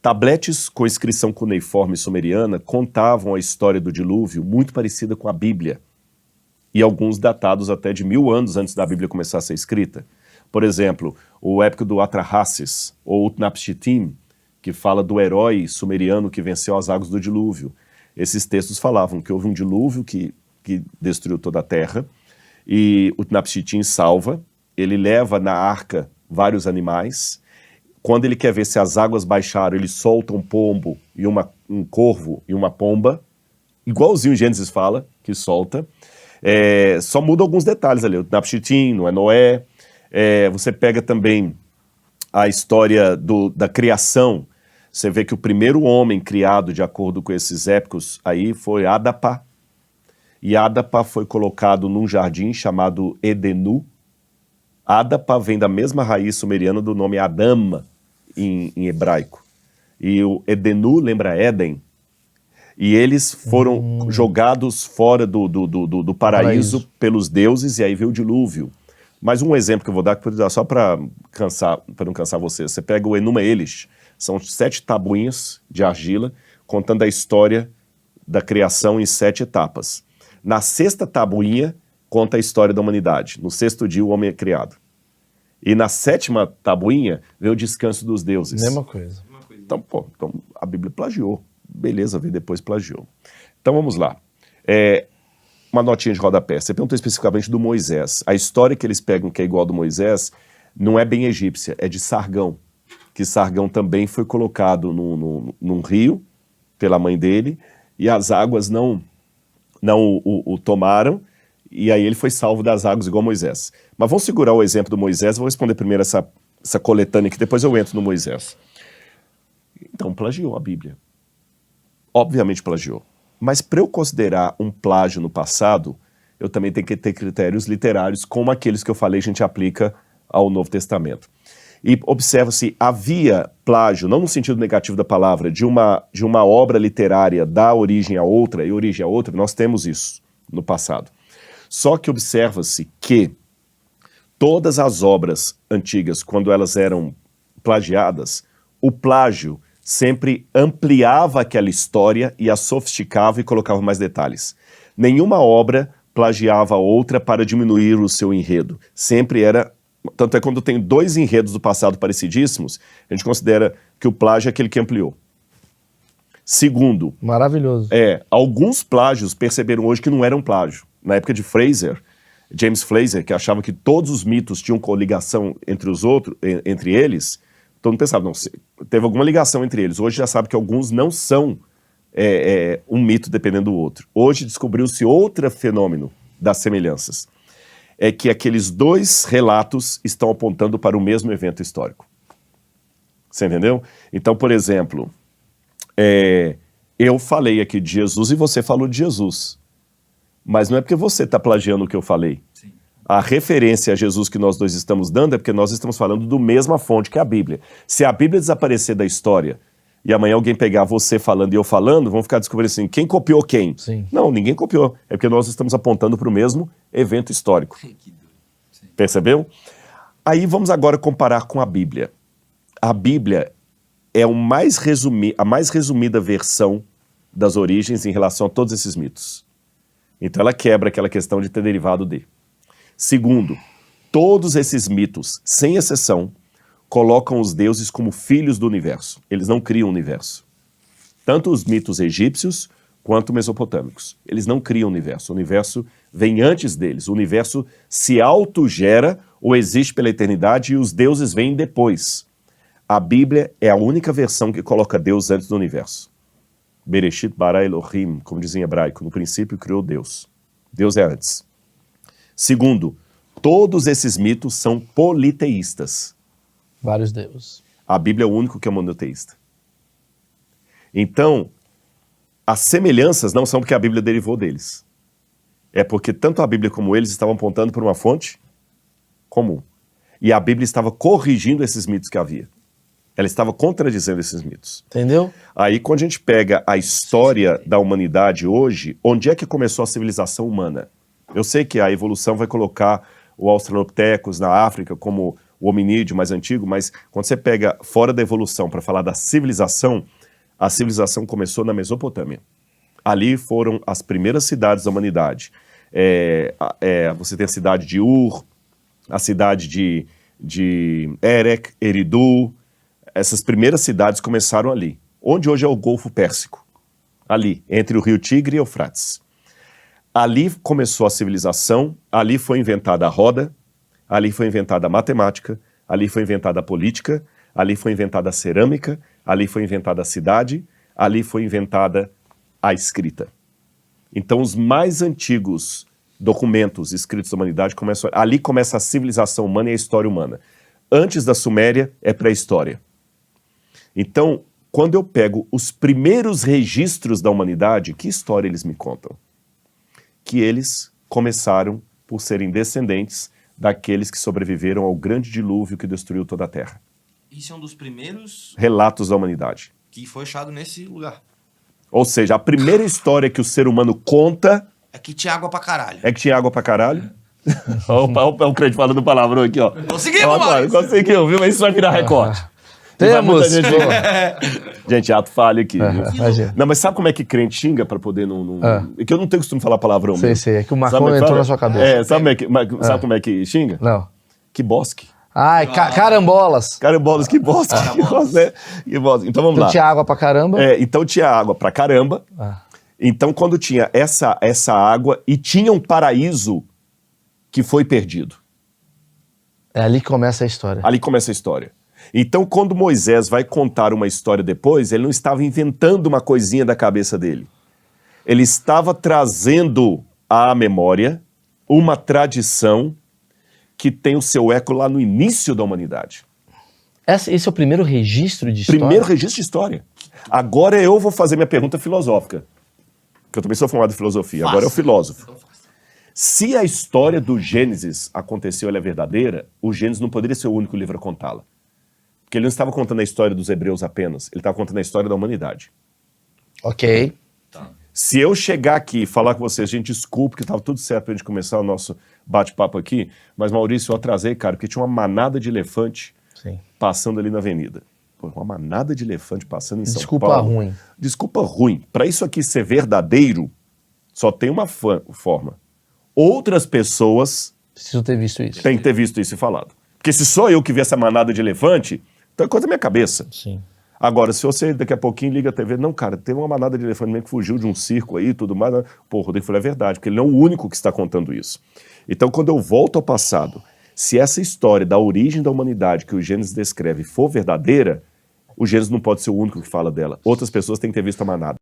Tabletes com inscrição cuneiforme sumeriana contavam a história do dilúvio muito parecida com a Bíblia, e alguns datados até de 1000 anos antes da Bíblia começar a ser escrita. Por exemplo, o épico do Atrahasis, ou Utnapishtim, que fala do herói sumeriano que venceu as águas do dilúvio. Esses textos falavam que houve um dilúvio que destruiu toda a terra, e Utnapishtim salva, ele leva na arca vários animais. Quando ele quer ver se as águas baixaram, ele solta um pombo, e um corvo e uma pomba, igualzinho Gênesis fala, que solta. Só muda alguns detalhes ali, o Utnapishtim, não é Noé. Você pega também a história da criação, você vê que o primeiro homem criado, de acordo com esses épicos, aí foi Adapa, e Adapa foi colocado num jardim chamado Edenu. Adapa vem da mesma raiz sumeriana do nome Adama, em hebraico. E o Edenu lembra Éden. E eles foram jogados fora do paraíso pelos deuses, e aí veio o dilúvio. Mas um exemplo que eu vou dar, só para não cansar você. Você pega o Enuma Elish, são 7 tabuinhas de argila, contando a história da criação em 7 etapas. Na 6ª tabuinha, conta a história da humanidade. No 6º dia, o homem é criado. E na 7ª tabuinha, vem o descanso dos deuses. Mesma coisa. Então, a Bíblia plagiou. Beleza, veio depois plagiou. Então, vamos lá. Uma notinha de rodapé. Você perguntou especificamente do Moisés. A história que eles pegam, que é igual a do Moisés, não é bem egípcia, é de Sargão. Que Sargão também foi colocado num rio, pela mãe dele, e as águas não o tomaram, e aí ele foi salvo das águas igual Moisés. Mas vamos segurar o exemplo do Moisés, vou responder primeiro essa coletânea aqui, depois eu entro no Moisés. Então, plagiou a Bíblia. Obviamente plagiou. Mas para eu considerar um plágio no passado, eu também tenho que ter critérios literários, como aqueles que eu falei, a gente aplica ao Novo Testamento. E observa-se, havia plágio, não no sentido negativo da palavra, de uma obra literária dar origem a outra, e origem a outra, nós temos isso no passado. Só que observa-se que todas as obras antigas, quando elas eram plagiadas, o plágio sempre ampliava aquela história e a sofisticava e colocava mais detalhes. Nenhuma obra plagiava a outra para diminuir o seu enredo. Sempre era... Tanto é que quando tem 2 enredos do passado parecidíssimos, a gente considera que o plágio é aquele que ampliou. Segundo... Maravilhoso. Alguns plágios perceberam hoje que não eram plágio. Na época de James Frazer, que achava que todos os mitos tinham coligação entre eles, todo mundo pensava, não, teve alguma ligação entre eles. Hoje já sabe que alguns não são um mito dependendo do outro. Hoje descobriu-se outro fenômeno das semelhanças. É que aqueles 2 relatos estão apontando para o mesmo evento histórico. Você entendeu? Então, por exemplo, eu falei aqui de Jesus e você falou de Jesus. Mas não é porque você está plagiando o que eu falei. Sim. A referência a Jesus que nós dois estamos dando é porque nós estamos falando do mesma fonte que a Bíblia. Se a Bíblia desaparecer da história e amanhã alguém pegar você falando e eu falando, vão ficar descobrindo assim, quem copiou quem? Sim. Não, ninguém copiou. É porque nós estamos apontando para o mesmo evento histórico. Percebeu? Aí vamos agora comparar com a Bíblia. A Bíblia é a mais resumida versão das origens em relação a todos esses mitos. Então ela quebra aquela questão de ter derivado de. Segundo, todos esses mitos, sem exceção, colocam os deuses como filhos do universo. Eles não criam o universo. Tanto os mitos egípcios quanto mesopotâmicos. Eles não criam o universo. O universo vem antes deles. O universo se autogera ou existe pela eternidade e os deuses vêm depois. A Bíblia é a única versão que coloca Deus antes do universo. Bereshit bara Elohim, como diz em hebraico, no princípio criou Deus. Deus é antes. Segundo, todos esses mitos são politeístas. Vários deuses. A Bíblia é o único que é monoteísta. Então, as semelhanças não são porque a Bíblia derivou deles. É porque tanto a Bíblia como eles estavam apontando para uma fonte comum. E a Bíblia estava corrigindo esses mitos que havia. Ela estava contradizendo esses mitos. Entendeu? Aí, quando a gente pega a história da humanidade hoje, onde é que começou a civilização humana? Eu sei que a evolução vai colocar o Australopithecus na África como o hominídeo mais antigo, mas quando você pega fora da evolução para falar da civilização, a civilização começou na Mesopotâmia. Ali foram as primeiras cidades da humanidade. Você tem a cidade de Ur, a cidade de Erech, Eridu. Essas primeiras cidades começaram ali, onde hoje é o Golfo Pérsico, ali, entre o rio Tigre e Eufrates. Ali começou a civilização, ali foi inventada a roda, ali foi inventada a matemática, ali foi inventada a política, ali foi inventada a cerâmica, ali foi inventada a cidade, ali foi inventada a escrita. Então, os mais antigos documentos escritos da humanidade começam... Ali começa a civilização humana e a história humana. Antes da Suméria, é pré-história. Então, quando eu pego os primeiros registros da humanidade, que história eles me contam? Que eles começaram por serem descendentes daqueles que sobreviveram ao grande dilúvio que destruiu toda a Terra. Isso é um dos primeiros Relatos da humanidade. que foi achado nesse lugar. Ou seja, a primeira história que o ser humano conta É que tinha água pra caralho. é que tinha água pra caralho. Olha o crente falando palavrão aqui, ó. Conseguimos, mano! Conseguiu, viu? Mas isso vai virar recorte. Temos! Gente, ato falho aqui. Viu? Imagina. Não, mas sabe como é que crente xinga pra poder não... É que eu não tenho costume de falar palavrão Sei, mesmo. sei. É que o Sabe Marcão como é que entrou fala? na sua cabeça. Sabe como é que xinga? Não. Que bosque. Ai, carambolas. Carambolas, que bosta. Que bosta, né? Que bosta. Então vamos Então lá. tinha água pra caramba. Então tinha água pra caramba. Então quando tinha essa água e tinha um paraíso que foi perdido. É ali que começa a história. Ali começa a história. Então quando Moisés vai contar uma história depois, ele não estava inventando uma coisinha da cabeça dele. Ele estava trazendo à memória uma tradição que tem o seu eco lá no início da humanidade. Esse é o primeiro registro de história? Primeiro registro de história. Agora eu vou fazer minha pergunta filosófica. Porque eu também sou formado em filosofia. Agora é o filósofo. Se a história do Gênesis aconteceu, ela é verdadeira, o Gênesis não poderia ser o único livro a contá-la. Porque ele não estava contando a história dos hebreus apenas, ele estava contando a história da humanidade. Ok. Se eu chegar aqui e falar com vocês, gente, desculpe que estava tudo certo pra gente começar o nosso bate-papo aqui, mas Maurício, eu atrasei, cara, porque tinha uma manada de elefante passando ali na avenida. Pô, uma manada de elefante passando em São Paulo. Desculpa ruim. Desculpa ruim. Para isso aqui ser verdadeiro, só tem uma forma. Outras pessoas Preciso ter visto isso. têm que ter visto isso e falado. Porque se só eu que vi essa manada de elefante, então é coisa da minha cabeça. Sim. Agora, se você daqui a pouquinho liga a TV, não, cara, teve uma manada de elefante mesmo que fugiu de um circo aí e tudo mais. Pô, o Rodrigo falou, é verdade, porque ele não é o único que está contando isso. Então, quando eu volto ao passado, se essa história da origem da humanidade que o Gênesis descreve for verdadeira, o Gênesis não pode ser o único que fala dela. Outras pessoas têm que ter visto a manada.